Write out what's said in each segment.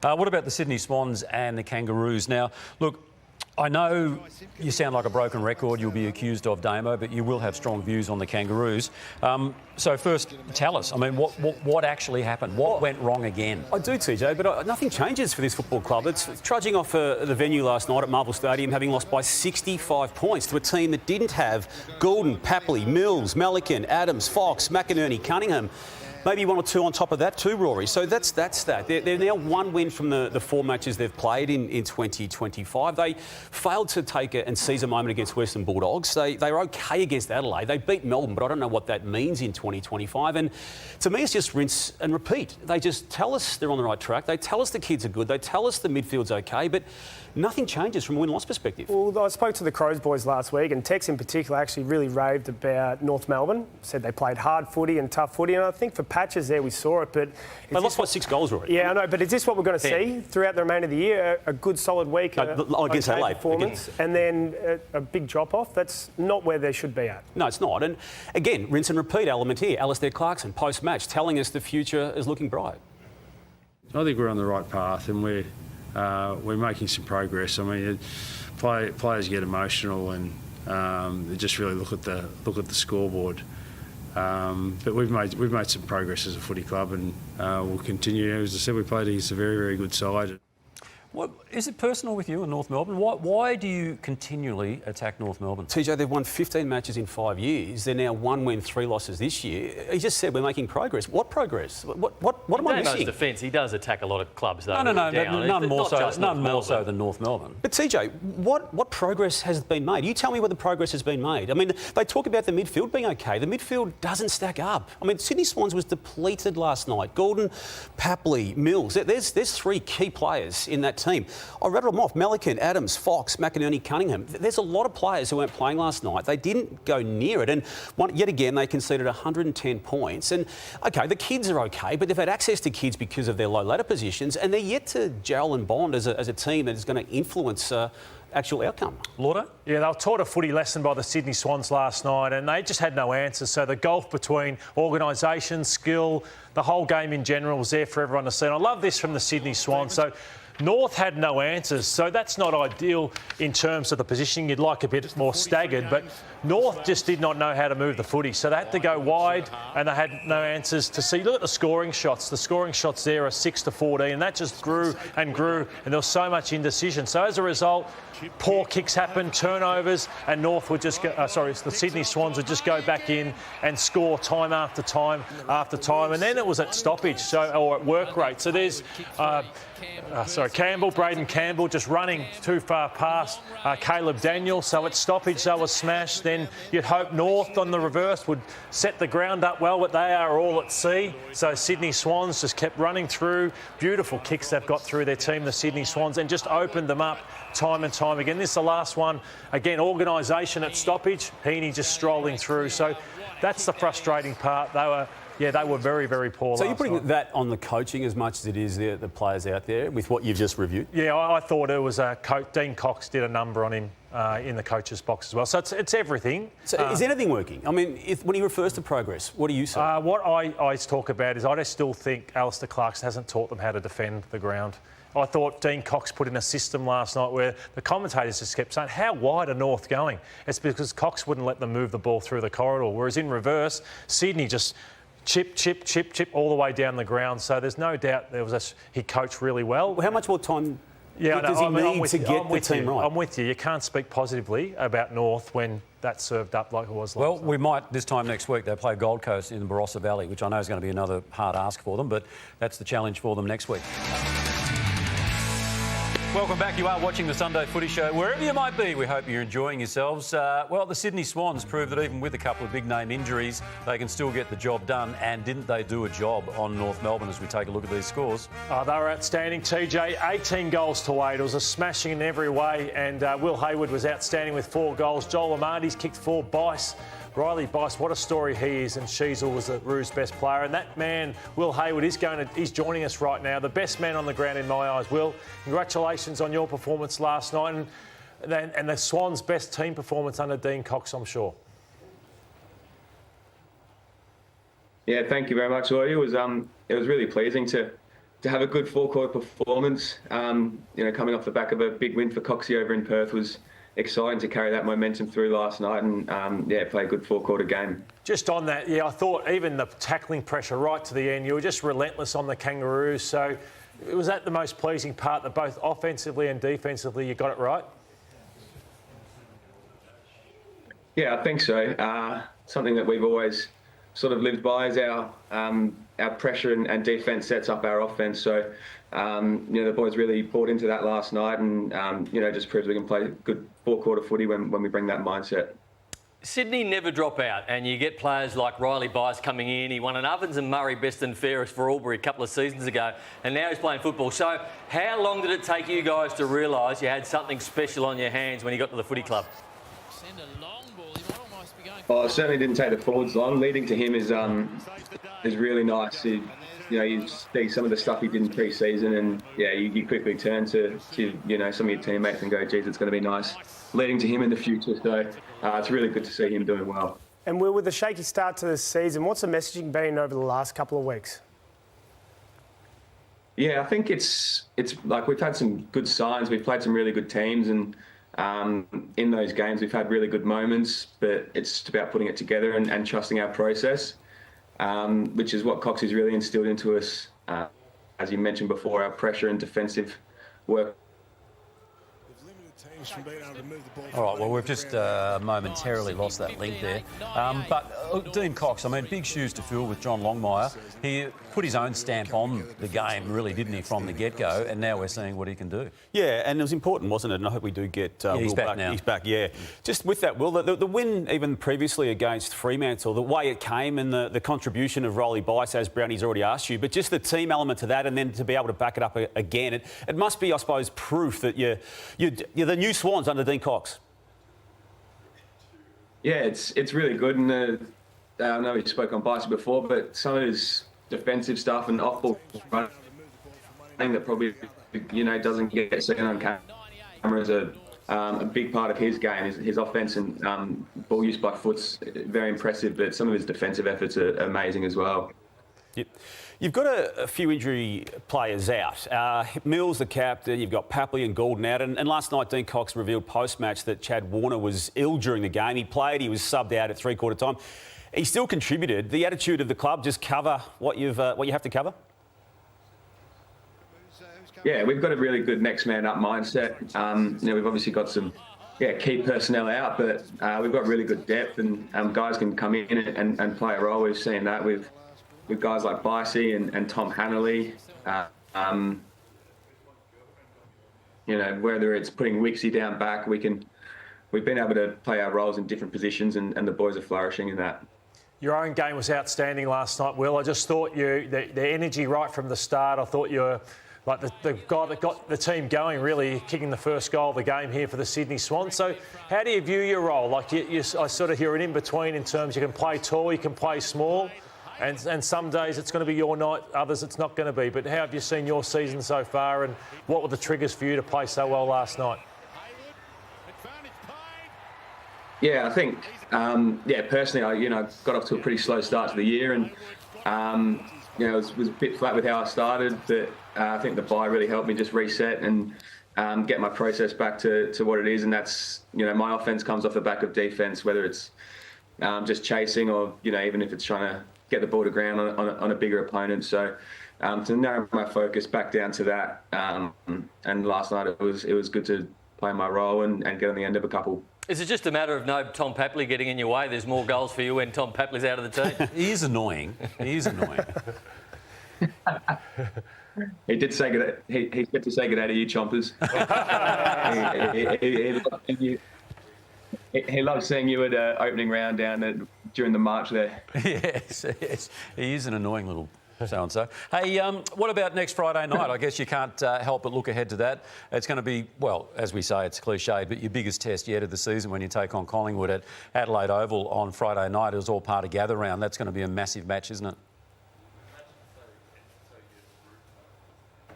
What about the Sydney Swans and the Kangaroos? Now, look, I know you sound like a broken record. You'll be accused of Damo, but you will have strong views on the Kangaroos. So first, tell us. I mean, what actually happened? What went wrong again? I do, TJ, but nothing changes for this football club. It's trudging off the venue last night at Marvel Stadium, having lost by 65 points to a team that didn't have Goulden, Papley, Mills, Melican, Adams, Fox, McInerney, Cunningham. Maybe one or two on top of that too, Rory. So that's that. They're now one win from the four matches they've played in 2025. They failed to take and seize a moment against Western Bulldogs. They were okay against Adelaide. They beat Melbourne, but I don't know what that means in 2025. And to me, it's just rinse and repeat. They just tell us they're on the right track. They tell us the kids are good. They tell us the midfield's okay, but nothing changes from a win-loss perspective. Well, I spoke to the Crows boys last week, and Tex in particular actually really raved about North Melbourne. Said they played hard footy and tough footy, and I think for patches there we saw it, but... They lost by 6 goals, Rory. Yeah, I know, but is this what we're going to see throughout the remainder of the year? A good solid week, against Adelaide performance, and then a big drop-off? That's not where they should be at. No, it's not. And again, rinse and repeat element here. Alistair Clarkson, post-match, telling us the future is looking bright. I think we're on the right path, and we're making some progress. I mean, players get emotional and they just really look at the scoreboard. But we've made some progress as a footy club, and we'll continue. As I said, we played against a very, very good side. What, is it personal with you in North Melbourne? Why do you continually attack North Melbourne? TJ, they've won 15 matches in 5 years. They're now 1 win, 3 losses this year. He just said we're making progress. What progress? What am I missing? In Damo's defence, he does attack a lot of clubs, though. No, none more so than North Melbourne. But TJ, what progress has been made? You tell me where the progress has been made. I mean, they talk about the midfield being okay. The midfield doesn't stack up. I mean, Sydney Swans was depleted last night. Goulden, Papley, Mills. There's 3 key players in that team. I rattled them off. Melican, Adams, Fox, McInerney, Cunningham. There's a lot of players who weren't playing last night. They didn't go near it. And yet again, they conceded 110 points. And, OK, the kids are OK, but they've had access to kids because of their low ladder positions, and they're yet to gel and bond as a team that is going to influence actual outcome. Lauder? Yeah, they were taught a footy lesson by the Sydney Swans last night, and they just had no answers. So the gulf between organisation, skill, the whole game in general was there for everyone to see. And I love this from the Sydney Swans. So North had no answers, so that's not ideal in terms of the positioning. You'd like a bit more staggered, but North just did not know how to move the footy, so they had to go wide, and they had no answers to see. Look at the scoring shots. The scoring shots there are 6 to 14, and that just grew and grew, and there was so much indecision. So as a result, poor kicks happened, turnovers, and North would just the Sydney Swans would just go back in and score time after time after time, and then it was at stoppage, or at work rate. So there's Braden Campbell just running too far past Caleb Daniel, so at stoppage they were smashed. Then you'd hope North on the reverse would set the ground up well, but they are all at sea. So Sydney Swans just kept running through. Beautiful kicks they've got through their team, the Sydney Swans, and just opened them up time and time again. This is the last one. Again, organisation at stoppage. Heaney just strolling through. So that's the frustrating part. They were very, very poor. So you're putting that on the coaching as much as it is the players out there with what you've just reviewed? Yeah, I thought it was Dean Cox did a number on him in the coach's box as well. So it's everything. So is anything working? I mean, when he refers to progress, what do you say? What I talk about is I just still think Alistair Clarkson hasn't taught them how to defend the ground. I thought Dean Cox put in a system last night where the commentators just kept saying, how wide are North going? It's because Cox wouldn't let them move the ball through the corridor, whereas in reverse, Sydney just chip all the way down the ground. So there's no doubt he coached really well. How much more time does he need to get the team right? I'm with you. You can't speak positively about North when that's served up like it was last night. We might this time next week. They play Gold Coast in the Barossa Valley, which I know is going to be another hard ask for them, but that's the challenge for them next week. Welcome back. You are watching the Sunday Footy Show. Wherever you might be, we hope you're enjoying yourselves. Well, the Sydney Swans proved that even with a couple of big-name injuries, they can still get the job done. And didn't they do a job on North Melbourne as we take a look at these scores? They were outstanding, TJ. 18 goals to 8. It was a smashing in every way. And Will Hayward was outstanding with 4 goals. Joel Amartey's kicked 4. Riley Bice, what a story he is, and Sheasel was the Roos' best player. And that man, Will Hayward, he's joining us right now. The best man on the ground in my eyes. Will, congratulations on your performance last night, and the Swans' best team performance under Dean Cox, I'm sure. Yeah, thank you very much, Roy. It was really pleasing to to have a good four-quarter performance, coming off the back of a big win for Coxie over in Perth was exciting to carry that momentum through last night and, play a good four-quarter game. Just on that, I thought even the tackling pressure right to the end, you were just relentless on the Kangaroos. So was that the most pleasing part, that both offensively and defensively you got it right? Yeah, I think so. Something that we've always sort of lived by is our pressure and defence sets up our offence. So, the boys really bought into that last night and, just proves we can play good four-quarter footy when we bring that mindset. Sydney never drop out, and you get players like Riley Bice coming in. He won an Ovens and Murray Best and Fairest for Albury a couple of seasons ago, and now he's playing football. So how long did it take you guys to realise you had something special on your hands when you got to the footy club? Well, it certainly didn't take the forwards long. Leading to him is really nice. You see some of the stuff he did in pre-season, and you quickly turn to some of your teammates and go, geez, it's going to be nice leading to him in the future. So it's really good to see him doing well. And Will, with the shaky start to this season, what's the messaging been over the last couple of weeks? Yeah, I think it's like we've had some good signs. We've played some really good teams, and in those games we've had really good moments, but it's about putting it together and trusting our process, which is what Coxie's really instilled into us. As you mentioned before, our pressure and defensive work. All right, well, we've just momentarily lost that link there. But Dean Cox, big shoes to fill with John Longmire. He put his own stamp on the game, really, didn't he, from the get-go, and now we're seeing what he can do. Yeah, and it was important, wasn't it? And I hope we do get he's Will back now. He's back, yeah. Just with that, Will, the win even previously against Fremantle, the way it came and the contribution of Riley Bice, as Brownie's already asked you, but just the team element to that and then to be able to back it up again, it must be, I suppose, proof that you're the new Swans under Dean Cox. Yeah, it's really good, and I know we spoke on Bice before, but some of his defensive stuff and off-ball running that probably doesn't get seen on camera is a big part of his game. His offense and ball use by foot's very impressive, but some of his defensive efforts are amazing as well. Yep. You've got a few injury players out. Mills, the captain, you've got Papley and Goulden out. And last night, Dean Cox revealed post-match that Chad Warner was ill during the game. He played, he was subbed out at three-quarter time. He still contributed. The attitude of the club, just cover what you have to cover? Yeah, we've got a really good next man up mindset. We've obviously got some key personnel out, but we've got really good depth, and guys can come in and play a role. We've seen that with guys like Bicey and Tom Hanley. Whether it's putting Wixie down back, we've been able to play our roles in different positions, and the boys are flourishing in that. Your own game was outstanding last night, Will. I just thought the energy right from the start. I thought you were like the guy that got the team going, really kicking the first goal of the game here for the Sydney Swans. So how do you view your role? Like I sort of hear it in between in terms you can play tall, you can play small, and some days it's going to be your night, others it's not going to be. But how have you seen your season so far, and what were the triggers for you to play so well last night? Yeah, I think, personally, I got off to a pretty slow start to the year, and it was a bit flat with how I started, but I think the bye really helped me just reset and get my process back to what it is, and that's, my offense comes off the back of defense, whether it's just chasing or, even if it's trying to get the ball to ground on a bigger opponent. So to narrow my focus back down to that, and last night it was good to play my role and get on the end of a couple. Is it just a matter of no Tom Papley getting in your way? There's more goals for you when Tom Papley's out of the team. He is annoying. He did say good. He got to say good out of you, chompers. He loves seeing you at opening round down during the march there. Yes, he is an annoying little so-and-so. Hey, what about next Friday night? I guess you can't help but look ahead to that. It's going to be, well, as we say, it's cliched, but your biggest test yet of the season when you take on Collingwood at Adelaide Oval on Friday night. It was all part of gather round. That's going to be a massive match, isn't it?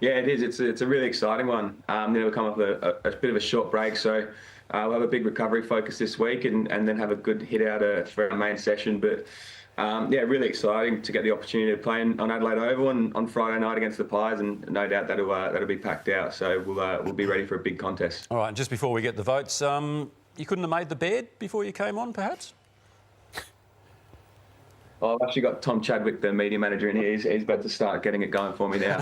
Yeah, it is. It's a really exciting one. We'll come off a bit of a short break, so we'll have a big recovery focus this week and then have a good hit out for our main session. But really exciting to get the opportunity to play on Adelaide Oval on Friday night against the Pies, and no doubt that'll be packed out. So we'll be ready for a big contest. All right, and just before we get the votes, you couldn't have made the bed before you came on, perhaps? I've actually got Tom Chadwick, the media manager, in here. He's about to start getting it going for me now.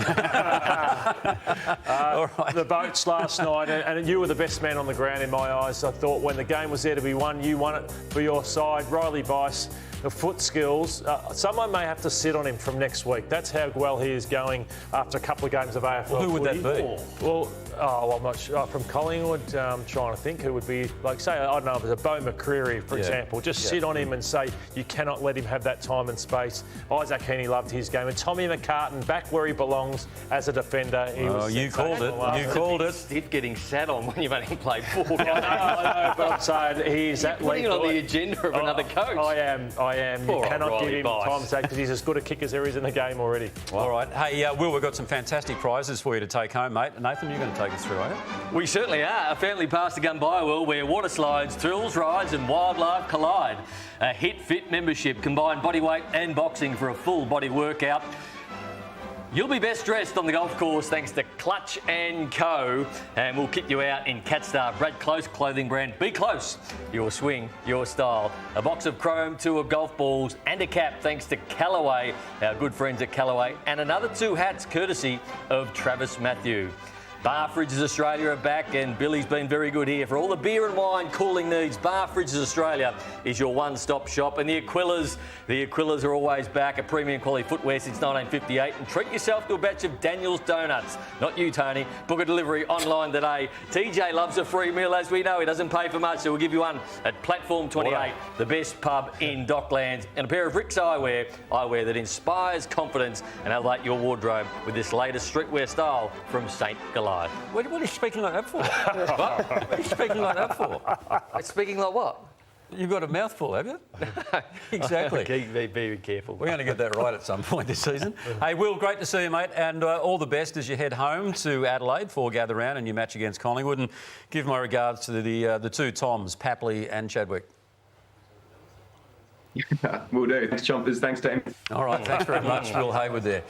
All right. The votes last night, and you were the best man on the ground in my eyes. I thought when the game was there to be won, you won it for your side. Riley Bice, the foot skills, someone may have to sit on him from next week. That's how well he is going after a couple of games of AFL Well, who would that be? Well, I'm not sure. From Collingwood, trying to think who would be, like, say, I don't know, if it's a Beau McCreary, for example. Just sit on him and say, you cannot let him have that time and space. Isaac Heaney loved his game. And Tommy McCartan, back where he belongs as a defender. You called it. You called it. It's getting sat on when you've only played 4 games. I know, but I'm saying he's that putting it on the agenda of another coach. I am. Poor You cannot Riley give him Bice. time to say because he's as good a kick as there is in the game already. All right. Hey, Will, we've got some fantastic prizes for you to take home, mate. Nathan, you're going to take us through, are you? We certainly are. A family pass to Gunby, Will, where water slides, thrills, rides and wildlife collide. A Hit Fit membership, combined bodyweight and boxing for a full body workout. You'll be best dressed on the golf course thanks to Clutch & Co. And we'll kit you out in Catstar Brad Close clothing brand. Be close. Your swing, your style. A box of chrome, 2 of golf balls and a cap thanks to Callaway, our good friends at Callaway. And another 2 hats courtesy of Travis Matthew. Bar Fridges Australia are back, and Billy's been very good here. For all the beer and wine cooling needs, Bar Fridges Australia is your one-stop shop. And the Aquillas are always back, a premium quality footwear since 1958. And treat yourself to a batch of Daniel's Donuts. Not you, Tony. Book a delivery online today. TJ loves a free meal, as we know. He doesn't pay for much, so we'll give you one at Platform 28, the best pub in Docklands. And a pair of Rick's eyewear that inspires confidence, and elevate your wardrobe with this latest streetwear style from St. Goliath. What are you speaking like that for? What? What are you speaking like that for? Speaking like what? You've got a mouthful, have you? Exactly. Be very careful. We're going to get that right at some point this season. Hey, Will, great to see you, mate, and all the best as you head home to Adelaide for Gather Round and your match against Collingwood. And give my regards to the 2 Toms, Papley and Chadwick. Will do. Thanks, Chompers. Thanks, team. All right, thanks very much, Will Hayward there.